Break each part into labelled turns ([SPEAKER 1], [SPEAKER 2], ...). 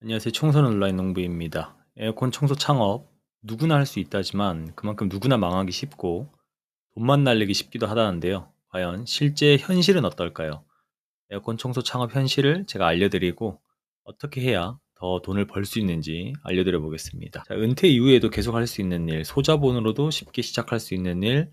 [SPEAKER 1] 안녕하세요. 청소는 온라인 농부입니다. 에어컨 청소 창업 누구나 할 수 있다지만 그만큼 누구나 망하기 쉽고 돈만 날리기 쉽기도 하다는데요. 과연 실제 현실은 어떨까요? 에어컨 청소 창업 현실을 제가 알려드리고 어떻게 해야 더 돈을 벌 수 있는지 알려드려 보겠습니다. 자, 은퇴 이후에도 계속 할 수 있는 일, 소자본으로도 쉽게 시작할 수 있는 일,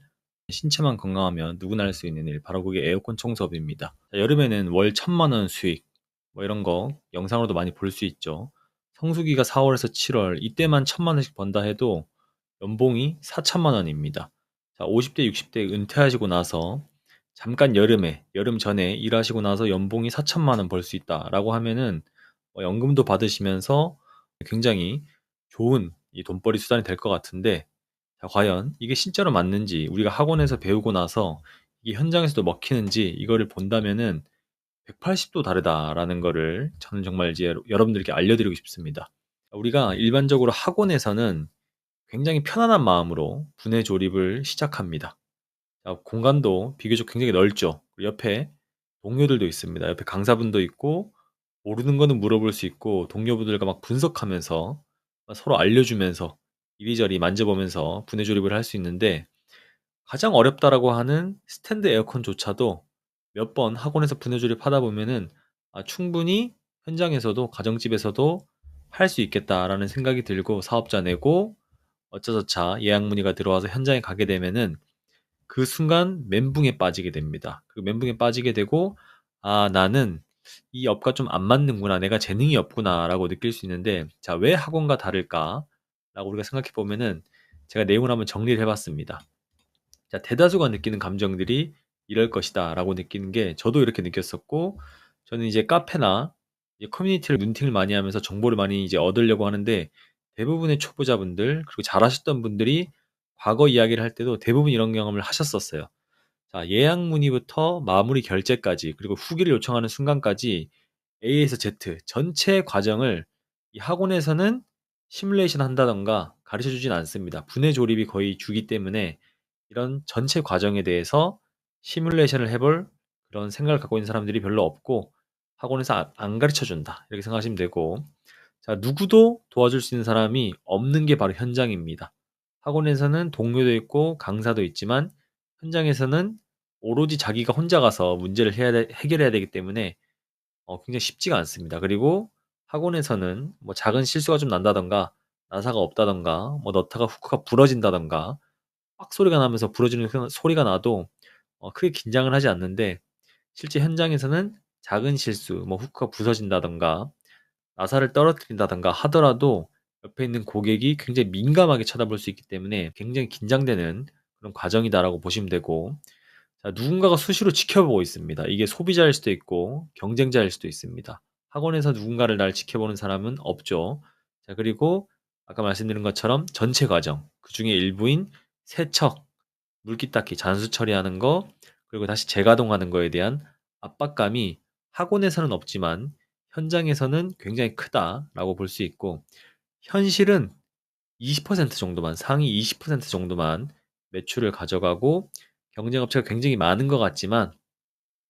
[SPEAKER 1] 신체만 건강하면 누구나 할 수 있는 일, 바로 그게 에어컨 청소업입니다. 자, 여름에는 월 1,000만 원 수익, 뭐 이런 거 영상으로도 많이 볼 수 있죠. 성수기가 4월에서 7월, 이때만 1,000만 원씩 번다 해도 연봉이 4천만 원입니다. 자, 50대, 60대 은퇴하시고 나서 잠깐 여름 전에 일하시고 나서 연봉이 4천만 원 벌 수 있다라고 하면은 연금도 받으시면서 굉장히 좋은 이 돈벌이 수단이 될 것 같은데, 자, 과연 이게 진짜로 맞는지 우리가 학원에서 배우고 나서 이게 현장에서도 먹히는지 이거를 본다면은 180도 다르다라는 거를 저는 정말 이제 여러분들께 알려드리고 싶습니다. 우리가 일반적으로 학원에서는 굉장히 편안한 마음으로 분해 조립을 시작합니다. 자, 공간도 비교적 굉장히 넓죠. 그리고 옆에 동료들도 있습니다. 옆에 강사분도 있고, 모르는 거는 물어볼 수 있고, 동료분들과 막 분석하면서 서로 알려주면서 이리저리 만져보면서 분해 조립을 할 수 있는데, 가장 어렵다라고 하는 스탠드 에어컨조차도 몇 번 학원에서 분해 조립하다 보면은 충분히 현장에서도 가정집에서도 할 수 있겠다라는 생각이 들고, 사업자 내고 어쩌저차 예약 문의가 들어와서 현장에 가게 되면은 그 순간 멘붕에 빠지게 됩니다. 그 멘붕에 빠지게 되고, 나는 이 업과 좀 안 맞는구나. 내가 재능이 없구나라고 느낄 수 있는데, 자, 왜 학원과 다를까라고 우리가 생각해 보면은 제가 내용을 한번 정리를 해봤습니다. 자, 대다수가 느끼는 감정들이 이럴 것이다라고 느끼는 게 저도 이렇게 느꼈었고, 저는 이제 카페나 이제 커뮤니티를 눈팅을 많이 하면서 정보를 많이 이제 얻으려고 하는데, 대부분의 초보자분들 그리고 잘하셨던 분들이 과거 이야기를 할 때도 대부분 이런 경험을 하셨었어요. 자, 예약 문의부터 마무리 결제까지 그리고 후기를 요청하는 순간까지 A에서 Z 전체 과정을 이 학원에서는 시뮬레이션 한다던가 가르쳐 주진 않습니다. 분해 조립이 거의 주기 때문에 이런 전체 과정에 대해서 시뮬레이션을 해볼 그런 생각을 갖고 있는 사람들이 별로 없고, 학원에서 안 가르쳐 준다 이렇게 생각하시면 되고, 자, 누구도 도와줄 수 있는 사람이 없는 게 바로 현장입니다. 학원에서는 동료도 있고 강사도 있지만 현장에서는 오로지 자기가 혼자 가서 문제를 해결해야 되기 때문에 굉장히 쉽지가 않습니다. 그리고 학원에서는 뭐 작은 실수가 좀 난다던가 나사가 없다던가 뭐 너트가 후크가 부러진다던가 빡 소리가 나면서 부러지는 소리가 나도 크게 긴장을 하지 않는데, 실제 현장에서는 작은 실수, 뭐 후크가 부서진다던가 나사를 떨어뜨린다던가 하더라도 옆에 있는 고객이 굉장히 민감하게 쳐다볼 수 있기 때문에 굉장히 긴장되는 그런 과정이다라고 보시면 되고, 자, 누군가가 수시로 지켜보고 있습니다. 이게 소비자일 수도 있고 경쟁자일 수도 있습니다. 학원에서 누군가를 날 지켜보는 사람은 없죠. 자, 그리고 아까 말씀드린 것처럼 전체 과정, 그중에 일부인 세척, 물기 닦기, 잔수 처리하는 거, 그리고 다시 재가동하는 거에 대한 압박감이 학원에서는 없지만 현장에서는 굉장히 크다라고 볼 수 있고, 현실은 20% 정도만, 상위 20% 정도만 매출을 가져가고 경쟁업체가 굉장히 많은 것 같지만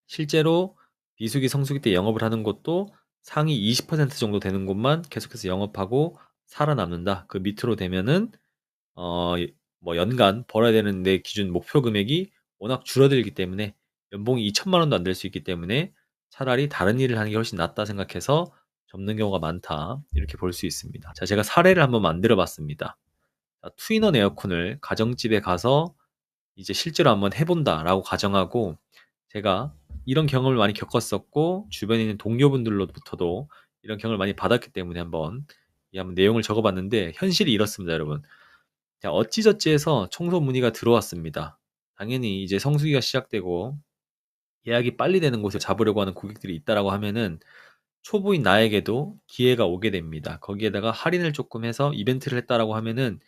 [SPEAKER 1] 실제로 비수기, 성수기 때 영업을 하는 곳도 상위 20% 정도 되는 곳만 계속해서 영업하고 살아남는다. 그 밑으로 되면은 어, 뭐 연간 벌어야 되는 내 기준 목표 금액이 워낙 줄어들기 때문에 연봉이 2천만 원도 안 될 수 있기 때문에 차라리 다른 일을 하는 게 훨씬 낫다 생각해서 접는 경우가 많다. 이렇게 볼 수 있습니다. 자, 제가 사례를 한번 만들어 봤습니다. 자, 투인원 에어컨을 가정집에 가서 이제 실제로 한번 해본다라고 가정하고, 제가 이런 경험을 많이 겪었었고 주변에 있는 동료분들로부터도 이런 경험을 많이 받았기 때문에 한번 내용을 적어봤는데, 현실이 이렇습니다, 여러분. 자, 어찌저찌해서 청소 문의가 들어왔습니다. 당연히 이제 성수기가 시작되고 예약이 빨리 되는 곳을 잡으려고 하는 고객들이 있다라고 하면은 초보인 나에게도 기회가 오게 됩니다. 거기에다가 할인을 조금 해서 이벤트를 했다라고 하면은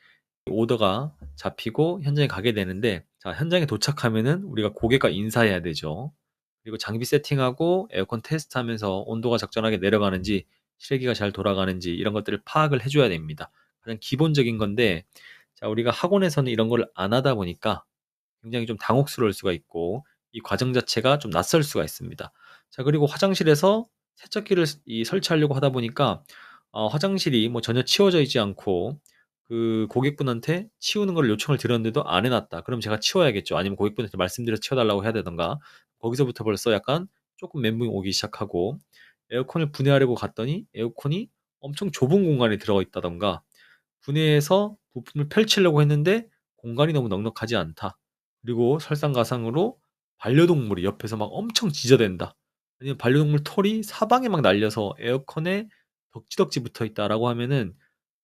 [SPEAKER 1] 오더가 잡히고 현장에 가게 되는데, 자, 현장에 도착하면은 우리가 고객과 인사해야 되죠. 그리고 장비 세팅하고 에어컨 테스트하면서 온도가 적절하게 내려가는지 실외기가 잘 돌아가는지 이런 것들을 파악을 해줘야 됩니다. 가장 기본적인 건데, 자, 우리가 학원에서는 이런 걸 안 하다 보니까 굉장히 좀 당혹스러울 수가 있고 이 과정 자체가 좀 낯설 수가 있습니다. 자, 그리고 화장실에서 세척기를 설치하려고 하다 보니까 화장실이 뭐 전혀 치워져 있지 않고 그 고객분한테 치우는 걸 요청을 드렸는데도 안 해 놨다. 그럼 제가 치워야겠죠. 아니면 고객분한테 말씀드려서 치워 달라고 해야 되든가. 거기서부터 벌써 약간 쪼끔 멘붕이 오기 시작하고, 에어컨을 분해하려고 갔더니 에어컨이 엄청 좁은 공간에 들어가 있다든가, 분해해서 부품을 펼치려고 했는데 공간이 너무 넉넉하지 않다. 그리고 설상가상으로 반려동물이 옆에서 막 엄청 짖어댄다. 아니면 반려동물 털이 사방에 막 날려서 에어컨에 덕지덕지 붙어 있다라고 하면은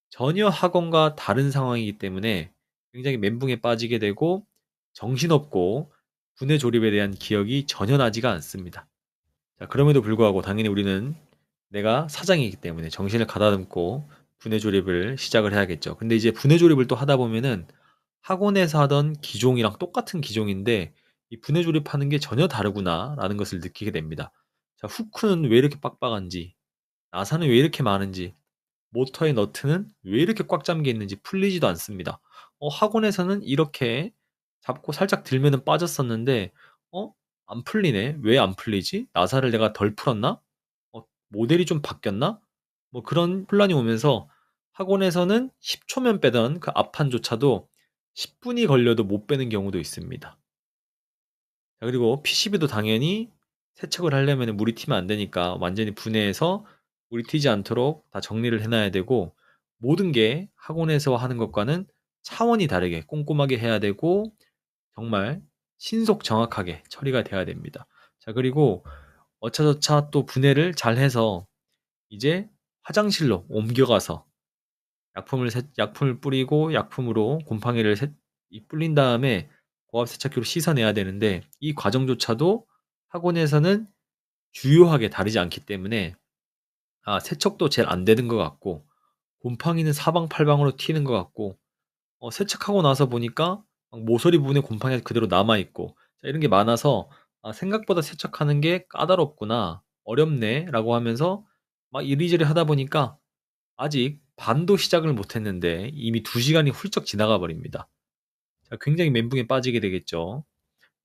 [SPEAKER 1] 전혀 학원과 다른 상황이기 때문에 굉장히 멘붕에 빠지게 되고, 정신없고 분해 조립에 대한 기억이 전혀 나지가 않습니다. 자, 그럼에도 불구하고 당연히 우리는 내가 사장이기 때문에 정신을 가다듬고 분해 조립을 시작을 해야겠죠. 근데 이제 분해 조립을 또 하다 보면은 학원에서 하던 기종이랑 똑같은 기종인데 이 분해 조립하는 게 전혀 다르구나라는 것을 느끼게 됩니다. 자, 후크는 왜 이렇게 빡빡한지, 나사는 왜 이렇게 많은지, 모터의 너트는 왜 이렇게 꽉 잠겨 있는지 풀리지도 않습니다. 학원에서는 이렇게 잡고 살짝 들면은 빠졌었는데, 어? 안 풀리네. 왜 안 풀리지? 나사를 내가 덜 풀었나? 모델이 좀 바뀌었나? 뭐 그런 혼란이 오면서 학원에서는 10초면 빼던 그 앞판조차도 10분이 걸려도 못 빼는 경우도 있습니다. 자, 그리고 PCB도 당연히 세척을 하려면 물이 튀면 안 되니까 완전히 분해해서 물이 튀지 않도록 다 정리를 해 놔야 되고, 모든 게 학원에서 하는 것과는 차원이 다르게 꼼꼼하게 해야 되고, 정말 신속 정확하게 처리가 돼야 됩니다. 자, 그리고 어차저차 또 분해를 잘 해서 이제 화장실로 옮겨가서 약품을 뿌리고 약품으로 곰팡이를 불린 다음에 고압 세척기로 씻어내야 되는데, 이 과정조차도 학원에서는 주요하게 다르지 않기 때문에 세척도 제일 안 되는 것 같고, 곰팡이는 사방팔방으로 튀는 것 같고, 세척하고 나서 보니까 막 모서리 부분에 곰팡이가 그대로 남아 있고, 자, 이런 게 많아서 '생각보다 세척하는 게 까다롭구나. 어렵네.'라고 하면서 막 이리저리 하다 보니까 아직 반도 시작을 못 했는데 이미 2 시간이 훌쩍 지나가 버립니다. 자, 굉장히 멘붕에 빠지게 되겠죠.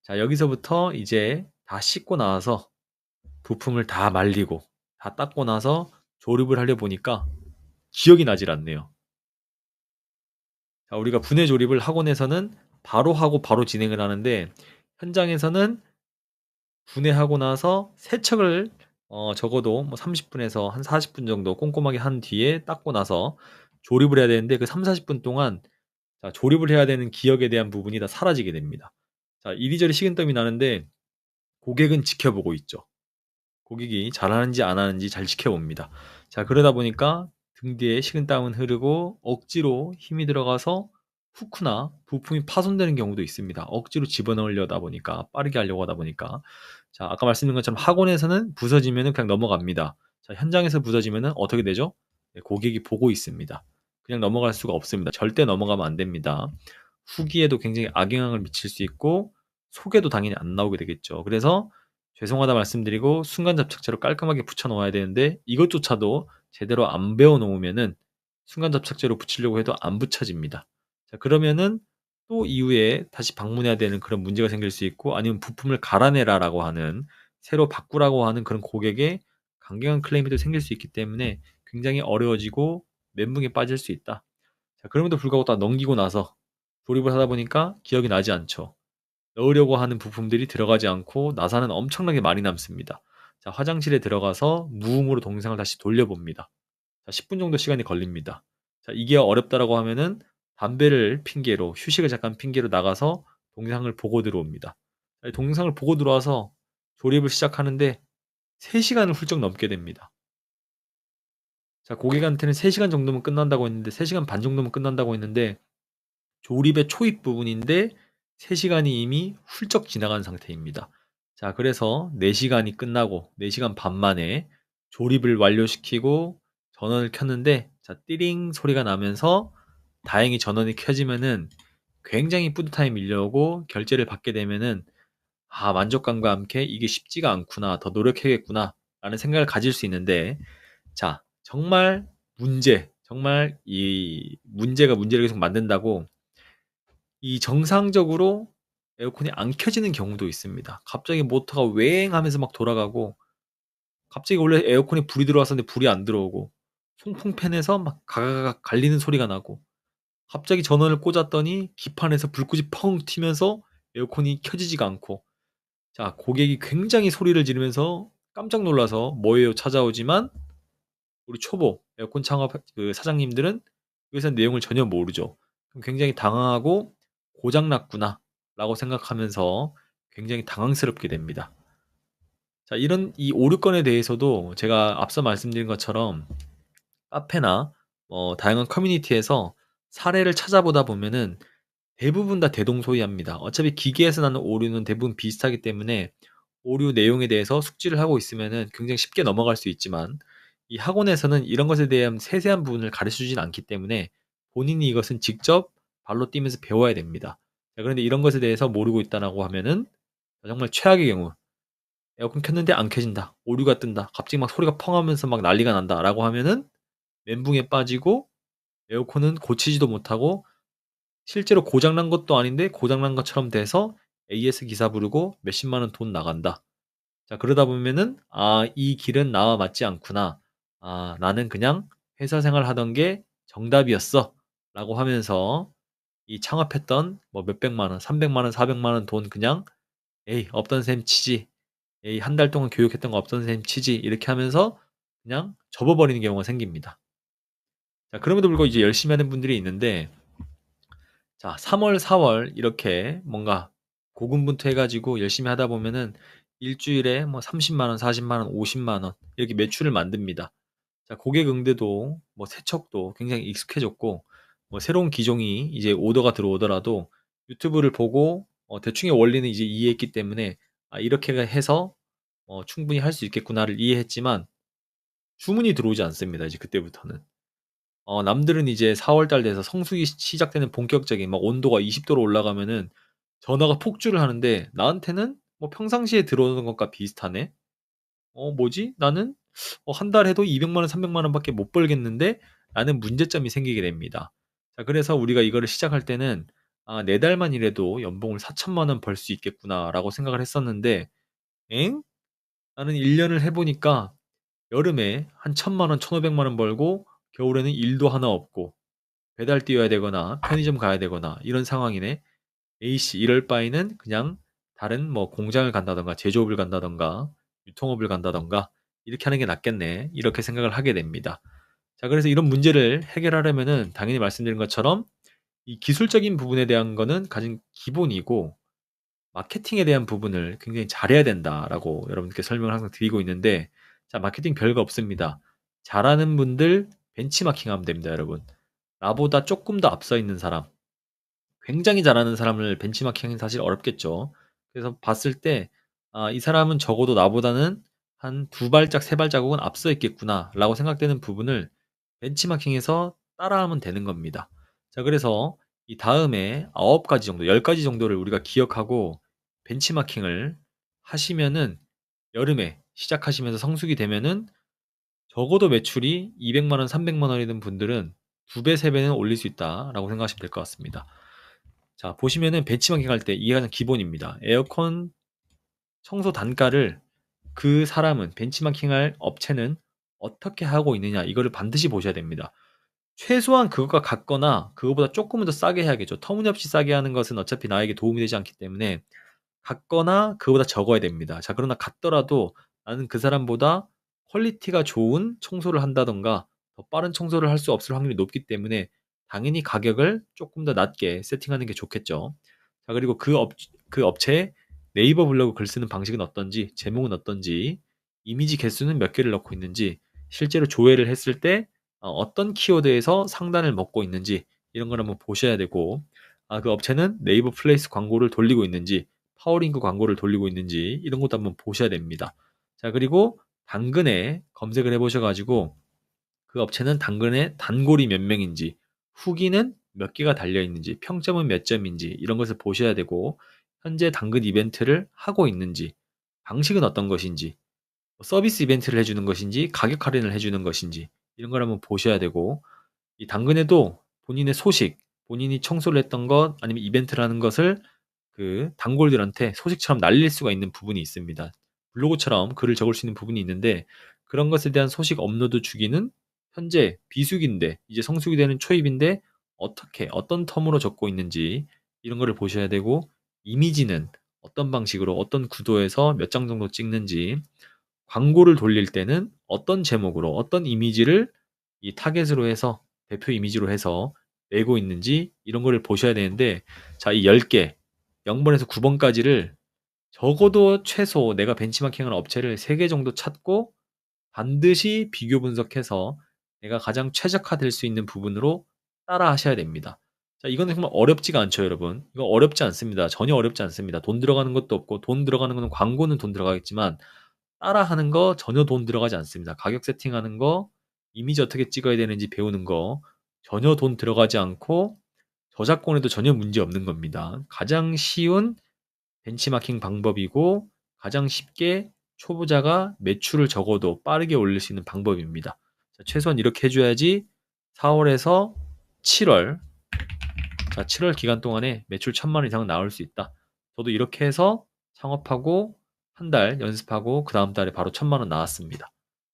[SPEAKER 1] 자, 여기서부터 이제 다 씻고 나와서 부품을 다 말리고 다 닦고 나서 조립을 하려 보니까 기억이 나질 않네요. 자, 우리가 분해 조립을 학원에서는 바로 하고 바로 진행을 하는데, 현장에서는 분해하고 나서 세척을 적어도 뭐 30분에서 한 40분 정도 꼼꼼하게 한 뒤에 닦고 나서 조립을 해야 되는데, 그 3-40분 동안 자, 조립을 해야 되는 기억에 대한 부분이 다 사라지게 됩니다. 자, 이리저리 식은땀이 나는데 고객은 지켜보고 있죠. 고객이 잘하는지 안 하는지 잘 지켜봅니다. 자, 그러다 보니까 등 뒤에 식은땀은 흐르고 억지로 힘이 들어가서 후크나 부품이 파손되는 경우도 있습니다. 억지로 집어넣으려다 보니까, 빠르게 하려고 하다 보니까. 자, 아까 말씀드린 것처럼 학원에서는 부서지면은 그냥 넘어갑니다. 자, 현장에서 부서지면은 어떻게 되죠? 네, 고객이 보고 있습니다. 그냥 넘어갈 수가 없습니다. 절대 넘어가면 안 됩니다. 후기에도 굉장히 악영향을 미칠 수 있고 속에도 당연히 안 나오게 되겠죠. 그래서 죄송하다 말씀드리고 순간 접착제로 깔끔하게 붙여 놓아야 되는데, 이것조차도 제대로 안 배워 놓으면은 순간 접착제로 붙이려고 해도 안 붙여집니다. 자, 그러면은 또 이후에 다시 방문해야 되는 그런 문제가 생길 수 있고, 아니면 부품을 갈아내라라고 하는, 새로 바꾸라고 하는 그런 고객의 강경한 클레임이 또 생길 수 있기 때문에 굉장히 어려워지고 멘붕에 빠질 수 있다. 자, 그럼에도 불구하고 다 넘기고 나서 조립을 하다 보니까 기억이 나지 않죠. 넣으려고 하는 부품들이 들어가지 않고 나사는 엄청나게 많이 남습니다. 자, 화장실에 들어가서 무음으로 동영상을 다시 돌려봅니다. 자, 10분 정도 시간이 걸립니다. 자, 이게 어렵다라고 하면은 담배를 핑계로, 휴식을 잠깐 핑계로 나가서 동영상을 보고 들어옵니다. 자, 동영상을 보고 들어와서 조립을 시작하는데 3시간을 훌쩍 넘게 됩니다. 자, 고객한테는 3시간 정도면 끝난다고 했는데, 3시간 반 정도면 끝난다고 했는데, 조립의 초입 부분인데 3시간이 이미 훌쩍 지나간 상태입니다. 자, 그래서 4시간이 끝나고 4시간 반 만에 조립을 완료시키고 전원을 켰는데, 자, 띠링 소리가 나면서 다행히 전원이 켜지면은 굉장히 뿌듯함이 밀려오고, 결제를 받게 되면은 만족감과 함께 '이게 쉽지가 않구나. 더 노력해야겠구나.'라는 생각을 가질 수 있는데, 자, 정말 이 문제가 문제를 계속 만든다고 이 정상적으로 에어컨이 안 켜지는 경우도 있습니다. 갑자기 모터가 웽 하면서 막 돌아가고, 갑자기 원래 에어컨에 불이 들어왔었는데 불이 안 들어오고, 송풍팬에서 막 가가가 갈리는 소리가 나고 갑자기 전원을 꽂았더니 기판에서 불꽃이 펑 튀면서 에어컨이 켜지지가 않고 자 고객이 굉장히 소리를 지르면서 깜짝 놀라서 "뭐예요?" 찾아오지만 우리 초보 에어컨 창업 그 사장님들은 여기서 내용을 전혀 모르죠. 그럼 굉장히 당황하고 '고장 났구나.'라고 생각하면서 굉장히 당황스럽게 됩니다. 자 이런 이 오류 건에 대해서도 제가 앞서 말씀드린 것처럼 카페나 다양한 커뮤니티에서 사례를 찾아보다 보면은 대부분 다 대동소이합니다. 어차피 기계에서 나는 오류는 대부분 비슷하기 때문에 오류 내용에 대해서 숙지를 하고 있으면은 굉장히 쉽게 넘어갈 수 있지만 이 학원에서는 이런 것에 대한 세세한 부분을 가르쳐 주진 않기 때문에 본인이 이것은 직접 발로 뛰면서 배워야 됩니다. 자 그런데 이런 것에 대해서 모르고 있다라고 하면은 정말 최악의 경우 에어컨 켰는데 안 켜진다. 오류가 뜬다. 갑자기 막 소리가 펑 하면서 막 난리가 난다라고 하면은 멘붕에 빠지고 에어컨은 고치지도 못하고 실제로 고장 난 것도 아닌데 고장 난 것처럼 돼서 AS 기사 부르고 몇십만 원 돈 나간다. 자 그러다 보면은 '아 이 길은 나와 맞지 않구나. 아 나는 그냥 회사 생활하던 게 정답이었어.'라고 하면서 이 창업했던 뭐 몇백만 원, 300만 원, 400만 원 돈 그냥 '에이 없던 셈 치지. 에이 한 달 동안 교육했던 거 없던 셈 치지.' 이렇게 하면서 그냥 접어 버리는 경우가 생깁니다. 자 그럼에도 불구하고 이제 열심히 하는 분들이 있는데 자 3 월, 4월 이렇게 뭔가 고군분투해 가지고 열심히 하다 보면은 일주일에 뭐 30만 원, 40만 원, 50만 원 이렇게 매출을 만듭니다. 자 고객 응대도 뭐 세척도 굉장히 익숙해졌고 뭐 새로운 기종이 이제 오더가 들어오더라도 유튜브를 보고 대충의 원리는 이제 이해했기 때문에 '아 이렇게 해서 충분히 할 수 있겠구나.'를 이해했지만 주문이 들어오지 않습니다 이제 그때부터는. 남들은 이제 4월 달 돼서 성수기 시작되는 본격적인 막 온도가 20 도로 올라가면은 전화가 폭주를 하는데 나한테는 뭐 평상시에 들어오는 것과 비슷하네. '뭐지? 나는 한 달 해도 200만 원, 300만 원밖에 못 벌겠는데?'라는 문제점이 생기게 됩니다. 자 그래서 우리가 이거를 시작할 때는 '아 4 달만 일해도 연봉을 4천만 원 벌 수 있겠구나.'라고 생각을 했었는데 엥? 나는 1 년을 해 보니까 여름에 한 1,000만 원, 1,500만 원 벌고 겨울에는 일도 하나 없고 배달 뛰어야 되거나 편의점 가야 되거나 이런 상황이네. A씨 이럴 바에는 그냥 다른 뭐 공장을 간다든가 제조업을 간다든가 유통업을 간다든가 이렇게 하는 게 낫겠네. 이렇게 생각을 하게 됩니다. 자 그래서 이런 문제를 해결하려면은 당연히 말씀드린 것처럼 이 기술적인 부분에 대한 거는 가장 기본이고 마케팅에 대한 부분을 굉장히 잘해야 된다라고 여러분께 설명을 항상 드리고 있는데 자 마케팅 별거 없습니다. 잘하는 분들 벤치마킹하면 됩니다, 여러분. 나보다 쪼끔 더 앞서 있는 사람 굉장히 잘하는 사람을 벤치마킹하기는 사실 어렵겠죠. 그래서 봤을 때 '아 이 사람은 적어도 나보다는 한 두 발짝 세 발자국은 앞서 있겠구나.'라고 생각되는 부분을 벤치마킹해서 따라하면 되는 겁니다. 자 그래서 이 다음에 9 가지 정도 10 가지 정도를 우리가 기억하고 벤치마킹을 하시면은 여름에 시작하시면서 성수기 되면은 적어도 매출이 200만 원, 300만 원이던 분들은 2 배, 3 배는 올릴 수 있다라고 생각하시면 될 것 같습니다. 자 보시면은 벤치마킹 할 때 이게 가장 기본입니다. 에어컨 청소 단가를 그 사람은 벤치마킹할 업체는 어떻게 하고 있느냐 이거를 반드시 보셔야 됩니다. 최소한 그것과 같거나 그거보다 쪼끔은 더 싸게 해야겠죠. 터무니없이 싸게 하는 것은 어차피 나에게 도움이 되지 않기 때문에 같거나 그거보다 적어야 됩니다. 자 그러나 같더라도 나는 그 사람보다 퀄리티가 좋은 청소를 한다든가 더 빠른 청소를 할 수 없을 확률이 높기 때문에 당연히 가격을 쪼끔 더 낮게 세팅하는 게 좋겠죠. 자 그리고 그 업체의 네이버 블로그 글 쓰는 방식은 어떤지, 제목은 어떤지, 이미지 개수는 몇 개를 넣고 있는지, 실제로 조회를 했을 때 어떤 키워드에서 상단을 먹고 있는지 이런 걸 한번 보셔야 되고 그 업체는 네이버 플레이스 광고를 돌리고 있는지 파워링크 광고를 돌리고 있는지 이런 것도 한번 보셔야 됩니다. 자 그리고 당근에 검색을 해 보셔 가지고 그 업체는 당근에 단골이 몇 명인지 후기는 몇 개가 달려 있는지 평점은 몇 점인지 이런 것을 보셔야 되고 현재 당근 이벤트를 하고 있는지 방식은 어떤 것인지 서비스 이벤트를 해 주는 것인지 가격 할인을 해 주는 것인지 이런 걸 한번 보셔야 되고 이 당근에도 본인의 소식, 본인이 청소를 했던 것 아니면 이벤트를 하는 것을 그 단골들한테 소식처럼 날릴 수가 있는 부분이 있습니다. 블로그처럼 글을 적을 수 있는 부분이 있는데 그런 것에 대한 소식 업로드 주기는 현재 비수기인데 이제 성수기 되는 초입인데 어떻게 어떤 텀으로 적고 있는지 이런 거를 보셔야 되고 이미지는 어떤 방식으로 어떤 구도에서 몇 장 정도 찍는지 광고를 돌릴 때는 어떤 제목으로 어떤 이미지를 이 타겟으로 해서 대표 이미지로 해서 내고 있는지 이런 거를 보셔야 되는데 자, 이 10개 0번에서 9번까지를 적어도 최소 내가 벤치마킹하는 업체를 3개 정도 찾고 반드시 비교 분석해서 내가 가장 최적화될 수 있는 부분으로 따라 하셔야 됩니다. 자, 이거는 정말 어렵지가 않죠, 여러분. 이거 어렵지 않습니다. 전혀 어렵지 않습니다. 돈 들어가는 것도 없고, 돈 들어가는 거는 광고는 돈 들어가겠지만, 따라 하는 거 전혀 돈 들어가지 않습니다. 가격 세팅하는 거, 이미지 어떻게 찍어야 되는지 배우는 거, 전혀 돈 들어가지 않고, 저작권에도 전혀 문제 없는 겁니다. 가장 쉬운 벤치마킹 방법이고 가장 쉽게 초보자가 매출을 적어도 빠르게 올릴 수 있는 방법입니다. 자, 최소한 이렇게 해줘야지 4월에서 7월, 자, 7월 기간 동안에 매출 1000만 원 이상 나올 수 있다. 저도 이렇게 해서 창업하고 한 달 연습하고 그 다음 달에 바로 1000만 원 나왔습니다.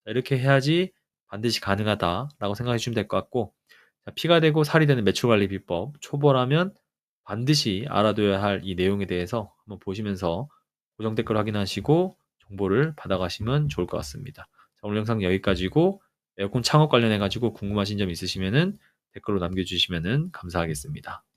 [SPEAKER 1] 자, 이렇게 해야지 반드시 가능하다라고 생각해 주시면 될 것 같고, 자, 피가 되고 살이 되는 매출 관리 비법, 초보라면 반드시 알아둬야 할 이 내용에 대해서 한번 보시면서 고정 댓글 확인하시고 정보를 받아가시면 좋을 것 같습니다. 자, 오늘 영상 여기까지고 에어컨 창업 관련해 가지고 궁금하신 점 있으시면은 댓글로 남겨주시면은 감사하겠습니다.